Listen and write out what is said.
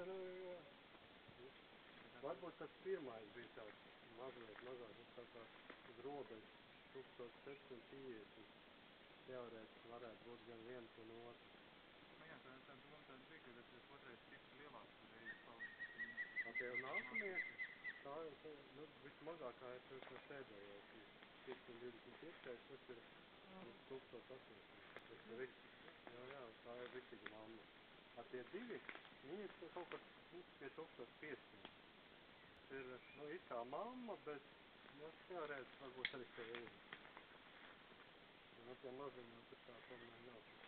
jā. Varbūt tas pirmais bija tāds mazliet mazāk, tā kā uz robežas 1750. Teorētiski varētu būt gan viens un otrs. Nu jā, tā doma tāda bija, ka tas otrais tips lielāks uzreiz paliks. Tie nākamie, tā vismazākā ir tas pēdējais, 525, tas ir 1800. Tas ir jā, tā ir riktīga mamma. Tie divi, viņi ir kaut kad pie 1500. Tas ir, it kā mamma, bet, teorētiski varbūt arī sevi. Tie maziņi, tas tā tomēr nav.